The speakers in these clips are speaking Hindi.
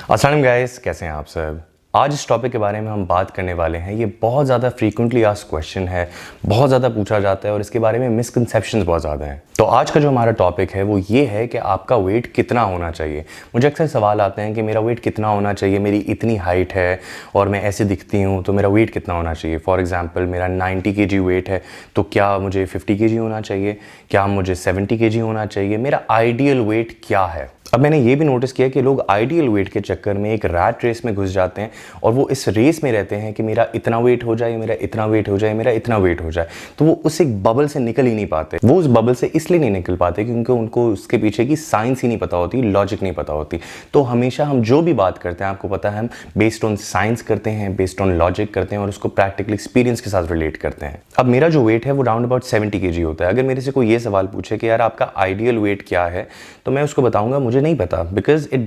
अस्सलाम गाइस, कैसे हैं आप सब। आज इस टॉपिक के बारे में हम बात करने वाले हैं। ये बहुत ज़्यादा फ्रीक्वेंटली आस्क्ड क्वेश्चन है, बहुत ज़्यादा पूछा जाता है और इसके बारे में मिसकंसेप्शंस बहुत ज़्यादा हैं। तो आज का जो हमारा टॉपिक है वो ये है कि आपका वेट कितना होना चाहिए। मुझे अक्सर सवाल आते हैं कि मेरा वेट कितना होना चाहिए, मेरी इतनी हाइट है और मैं ऐसे दिखती हूँ तो मेरा वेट कितना होना चाहिए। फॉर एग्जाम्पल मेरा 90 kg वेट है तो क्या मुझे 50 kg होना चाहिए, क्या मुझे 70 kg होना चाहिए, मेरा आइडियल वेट क्या है। अब मैंने ये भी नोटिस किया कि लोग आइडियल वेट के चक्कर में एक रैट रेस में घुस जाते हैं और वो इस रेस में रहते हैं कि मेरा इतना वेट हो जाए, मेरा इतना वेट हो जाए, मेरा इतना वेट हो जाए। तो वो उस एक बबल से निकल ही नहीं पाते। वो उस बबल से इसलिए नहीं निकल पाते क्योंकि उनको उसके पीछे की साइंस ही नहीं पता होती, लॉजिक नहीं पता होती। तो हमेशा हम जो भी बात करते हैं, आपको पता है, हम बेस्ड ऑन साइंस करते हैं, बेस्ड ऑन लॉजिक करते हैं और उसको प्रैक्टिकल एक्सपीरियंस के साथ रिलेट करते हैं। अब मेरा जो वेट है वो राउंड अबाउट 70 kg होता है। अगर मेरे से कोई ये सवाल पूछे कि यार आपका आइडियल वेट क्या है, तो मैं उसको बताऊंगा मुझे नहीं पता, because it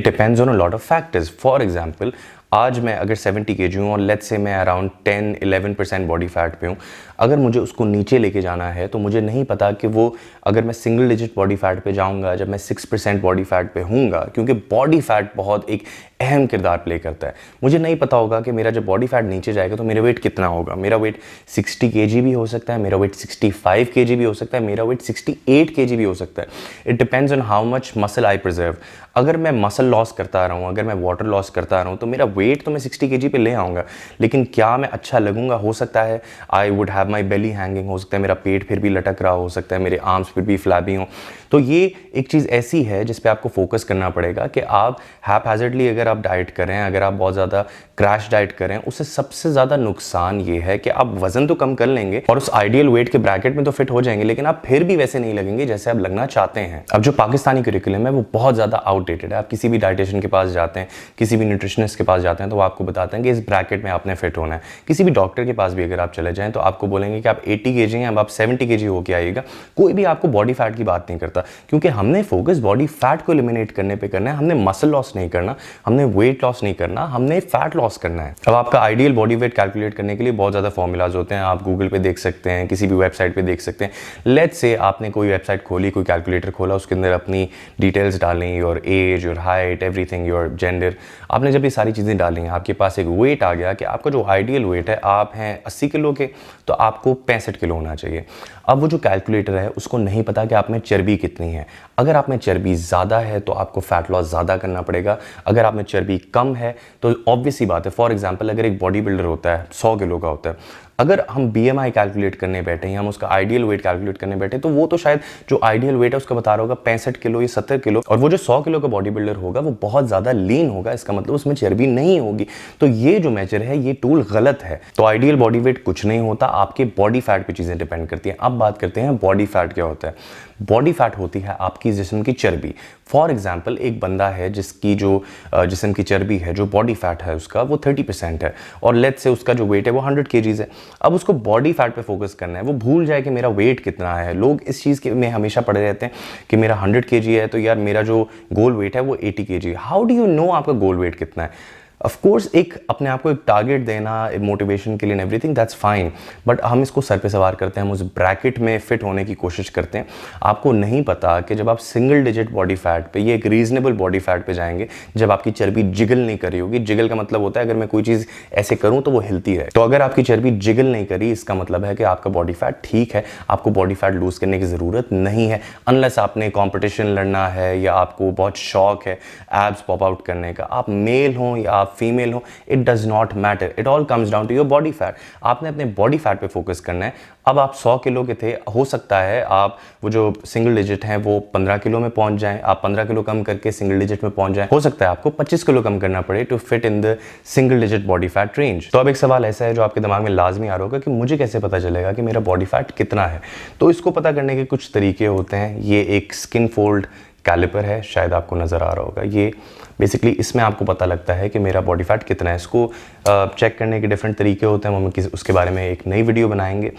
depends on a lot of factors. For example, आज मैं अगर 70 kg हूँ और लेट्स से मैं अराउंड 10-11% बॉडी फैट पे हूँ, अगर मुझे उसको नीचे लेके जाना है तो मुझे नहीं पता कि वो अगर मैं सिंगल डिजिट बॉडी फैट पे जाऊँगा जब मैं 6% बॉडी फैट पे हूँगा, क्योंकि बॉडी फैट बहुत एक अहम किरदार प्ले करता है। मुझे नहीं पता होगा कि मेरा जब बॉडी फैट नीचे जाएगा तो मेरा वेट कितना होगा। मेरा वेट 60 kg भी हो सकता है, मेरा वेट 65 kg भी हो सकता है, मेरा वेट 68 kg भी हो सकता है। It depends on how much muscle I preserve. अगर मैं मसल लॉस करता रहा हूँ, अगर मैं वाटर लॉस करता रहा हूँ तो मेरा वेट तो मैं 60 kg पे ले आऊँगा, लेकिन क्या मैं अच्छा लगूंगा? हो सकता है I would have my belly hanging, हो सकता है मेरा पेट फिर भी लटक रहा हो सकता है, मेरे आर्म्स फिर भी फ्लैबी हों। तो ये एक चीज़ ऐसी है जिस पे आपको फोकस करना पड़ेगा कि आप हैपहैज़र्डली अगर आप डाइट करें, अगर आप बहुत ज़्यादा क्रैश डाइट करें, उससे सबसे ज़्यादा नुकसान ये है कि आप वज़न तो कम कर लेंगे और उस आइडियल वेट के ब्रैकेट में तो फिट हो जाएंगे, लेकिन आप फिर भी वैसे नहीं लगेंगे जैसे आप लगना चाहते हैं। अब जो पाकिस्तानी करिकुलम है वो बहुत ज़्यादा आउटडेटेड है। आप किसी भी डाइटिशियन के पास जाते हैं, किसी भी न्यूट्रिशनिस्ट के पास जाते हैं तो वो आपको बताते हैं कि इस ब्रैकेट में आपने फिट होना है। किसी भी डॉक्टर के पास भी अगर आप चले जाएं तो आपको बोलेंगे कि आप 80 kg हैं, अब आप 70 kg होके आइएगा। कोई भी आपको बॉडी फैट की बात नहीं करता, क्योंकि हमने फोकस बॉडी फैट को एलिमिनेट करने पे करना है। हमने मसल लॉस नहीं करना, हमने वेट लॉस नहीं करना, हमने फैट लॉस करना है। अब आपका आइडियल बॉडी वेट कैलकुलेट करने के लिए बहुत ज़्यादा फॉर्मूलाज होते हैं। आप गूगल पे देख सकते हैं, किसी भी वेबसाइट पे देख सकते हैं। लेट्स से आपने कोई वेबसाइट खोली, कोई कैलकुलेटर खोला, उसके अंदर अपनी डिटेल्स डालें, your age, your height, everything, your gender. आपने जब ये सारी चीज़ें डाली हैं, आपके पास एक वेट आ गया कि आपका जो आइडियल वेट है, आप हैं 80 किलो के तो आपको 65 किलो होना चाहिए। अब वो जो कैलकुलेटर है उसको नहीं पता कि आप में चर्बी कितनी है। अगर आप में चर्बी ज़्यादा है तो आपको फैट लॉस ज़्यादा करना पड़ेगा, अगर आप में चर्बी कम है तो ऑब्वियस सी बात है। फॉर एग्जांपल अगर एक बॉडी बिल्डर होता है 100 किलो का होता है, अगर हम BMI कैलकुलेट करने बैठे हैं, हम उसका आइडियल वेट कैलकुलेट करने बैठे, तो वो तो शायद जो आइडियल वेट है उसका बता रहा होगा 65 किलो या 70 किलो, और वो जो 100 किलो का बॉडी बिल्डर होगा वो बहुत ज़्यादा लीन होगा, इसका मतलब उसमें चर्बी नहीं होगी। तो ये जो मेजर है ये टूल गलत है। तो आइडियल बॉडी वेट कुछ नहीं होता, आपके बॉडी फैट पे चीज़ें डिपेंड करती हैं। अब बात करते हैं बॉडी फैट क्या होता है। बॉडी फैट होती है आपकी जिस्म की चर्बी। फॉर एग्जाम्पल एक बंदा है जिसकी जो जिस्म की चर्बी है, जो बॉडी फैट है उसका, वो 30% है और लेट्स से उसका जो वेट है वो 100 kg है। अब उसको बॉडी फैट पे फोकस करना है, वो भूल जाए कि मेरा वेट कितना है। लोग इस चीज़ में हमेशा पड़े रहते हैं कि मेरा 100 kg है तो यार मेरा जो गोल वेट है वो 80 kg। How do you know आपका गोल वेट कितना है? ऑफ कोर्स एक अपने आप को एक टारगेट देना मोटिवेशन के लिए एवरीथिंग, दैट्स फाइन, बट हम इसको सर पे सवार करते हैं, हम उस ब्रैकेट में फिट होने की कोशिश करते हैं। आपको नहीं पता कि जब आप सिंगल डिजिट बॉडी फैट पे, ये एक रीजनेबल बॉडी फैट पे जाएंगे जब आपकी चर्बी जिगल नहीं करी होगी। जिगल का मतलब होता है अगर मैं कोई चीज़ ऐसे करूँ तो वो हिलती है। तो अगर आपकी चर्बी जिगल नहीं करी, इसका मतलब है कि आपका बॉडी फैट ठीक है, आपको बॉडी फैट लूज करने की ज़रूरत नहीं है, अनलेस आपने कॉम्पिटिशन लड़ना है या आपको बहुत शौक है एब्स पॉप आउट करने का। आप मेल हों या आप फीमेल हो, it does not matter, it all comes down to your body fat. आपने अपने बॉडी फैट पे फोकस करना है। अब आप 100 किलो के थे, हो सकता है आप वो जो सिंगल डिजिट हैं वो 15 किलो में पहुंच जाएं, आप 15 किलो कम करके सिंगल डिजिट में पहुंच जाएं। हो सकता है आपको 25 किलो कम करना पड़े to fit in the single digit body fat range. तो अब एक सवाल ऐसा है जो आपके दिमाग में लाजमी आ रहा होगा कि मुझे कैसे पता चलेगा कि मेरा बॉडी फैट कितना है। तो इसको पता करने के कुछ तरीके होते हैं। ये एक स्किन फोल्ड कैलिपर है, शायद आपको नज़र आ रहा होगा। ये बेसिकली इसमें आपको पता लगता है कि मेरा बॉडी फैट कितना है। इसको चेक करने के डिफरेंट तरीके होते हैं, हम उसके बारे में एक नई वीडियो बनाएंगे।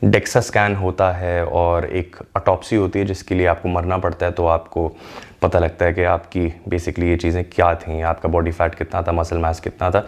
डेक्सा स्कैन होता है और एक ऑटोप्सी होती है जिसके लिए आपको मरना पड़ता है, तो आपको पता लगता है कि आपकी बेसिकली ये चीज़ें क्या थी, आपका बॉडी फैट कितना था, मसल मास कितना था।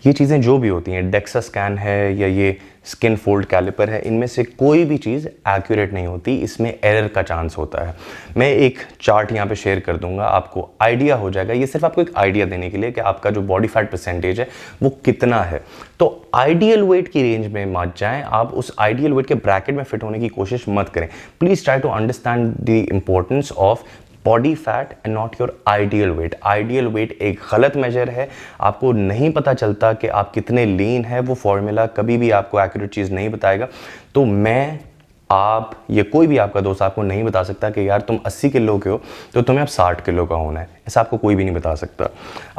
ये चीज़ें जो भी होती हैं, डेक्सा स्कैन है या ये स्किन फोल्ड कैलिपर है, इनमें से कोई भी चीज़ एक्यूरेट नहीं होती, इसमें एरर का चांस होता है। मैं एक चार्ट यहाँ पे शेयर कर दूंगा, आपको आइडिया हो जाएगा। ये सिर्फ आपको एक आइडिया देने के लिए कि आपका जो बॉडी फैट परसेंटेज है वो कितना है। तो आइडियल वेट की रेंज में मत जाएं, आप उस आइडियल वेट के ब्रैकेट में फिट होने की कोशिश मत करें। Please try to understand the importance of body fat and not your ideal weight. Ideal weight एक गलत मेजर है, आपको नहीं पता चलता कि आप कितने लीन है, वो फॉर्मूला कभी भी आपको एक्यूरेट चीज़ नहीं बताएगा। तो मैं, आप, या कोई भी आपका दोस्त आपको नहीं बता सकता कि यार तुम 80 किलो के हो तो तुम्हें अब 60 किलो का होना है, ऐसा आपको कोई भी नहीं बता सकता।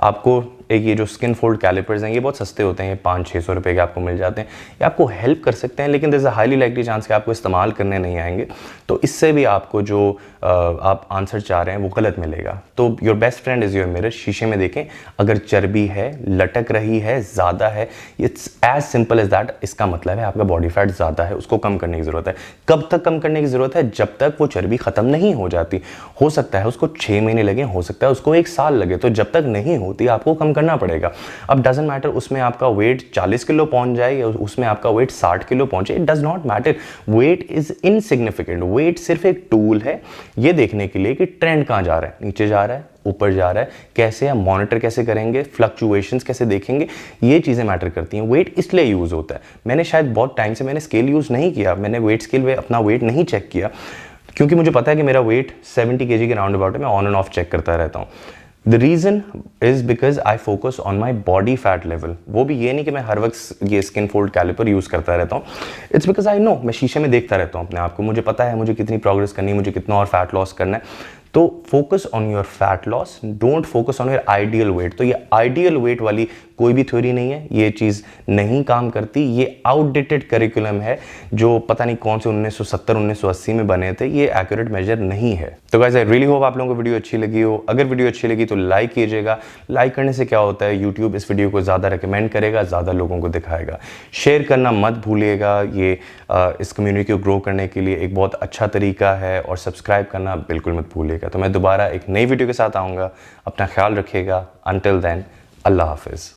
आपको एक ये जो स्किन फोल्ड कैलिपर्स हैं, ये बहुत सस्ते होते हैं, ये 500-600 रुपये के आपको मिल जाते हैं, ये आपको हेल्प कर सकते हैं, लेकिन there is a highly likely chance कि आपको इस्तेमाल करने नहीं आएंगे, तो इससे भी आपको जो आप आंसर चाह रहे हैं वो गलत मिलेगा। तो your best friend is your mirror. शीशे में देखें, अगर चर्बी है, लटक रही है, ज़्यादा है, it's as simple as that, इसका मतलब है आपका बॉडी फैट ज़्यादा है, उसको कम करने की ज़रूरत है। कब तक कम करने की ज़रूरत है? जब तक वो चर्बी ख़त्म नहीं हो जाती। हो सकता है उसको 6 महीने लगे, हो सकता है उसको 1 साल लगे, तो जब तक नहीं होती आपको कम करना पड़ेगा। अब डजंट मैटर उसमें आपका वेट 40 किलो पहुंच जाए या उसमें आपका वेट 60 किलो पहुंचे, it does not matter. Weight is insignificant. Weight सिर्फ एक टूल है ये देखने के लिए कि ट्रेंड कहां जा रहा है, नीचे जा रहा है, ऊपर जा रहा है, कैसे हम मॉनिटर कैसे करेंगे, फ्लक्चुएशंस कैसे देखेंगे, ये चीज़ें मैटर करती हैं। वेट इसलिए यूज़ होता है, मैंने शायद बहुत टाइम से मैंने स्केल यूज़ नहीं किया, मैंने वेट स्केल में अपना वेट नहीं चेक किया, क्योंकि मुझे पता है कि मेरा वेट 70 kg के राउंड अबाउट है, मैं ऑन एंड ऑफ चेक करता रहता हूँ। The reason is because I focus on my body fat level. वो भी ये नहीं कि मैं हर वक्त ये स्किन फोल्ड कैलिपर यूज़ करता रहता हूँ, इट्स बिकॉज आई नो, मैं शीशे में देखता रहता हूँ अपने आप को, मुझे पता है मुझे कितनी प्रोग्रेस करनी है, मुझे कितना और फैट लॉस करना है। तो focus on your fat loss, don't focus on your ideal wait. तो ये आइडियल वेट वाली कोई भी थ्योरी नहीं है, ये चीज़ नहीं काम करती, ये आउटडेटेड करिकुलम है जो पता नहीं कौन से 1970-1980 में बने थे, ये एक्यूरेट मेजर नहीं है। तो गाइस आई रियली होप आप लोगों को वीडियो अच्छी लगी हो। अगर वीडियो अच्छी लगी तो लाइक कीजिएगा। लाइक करने से क्या होता है, यूट्यूब इस वीडियो को ज़्यादा रिकमेंड करेगा, ज़्यादा लोगों को दिखाएगा। शेयर करना मत भूलिएगा, ये इस कम्युनिटी को ग्रो करने के लिए एक बहुत अच्छा तरीका है, और सब्सक्राइब करना बिल्कुल मत भूलिएगा। तो मैं दोबारा एक नई वीडियो के साथ आऊँगा, अपना ख्याल रखिएगा। अंटिल देन, अल्लाह हाफिज़।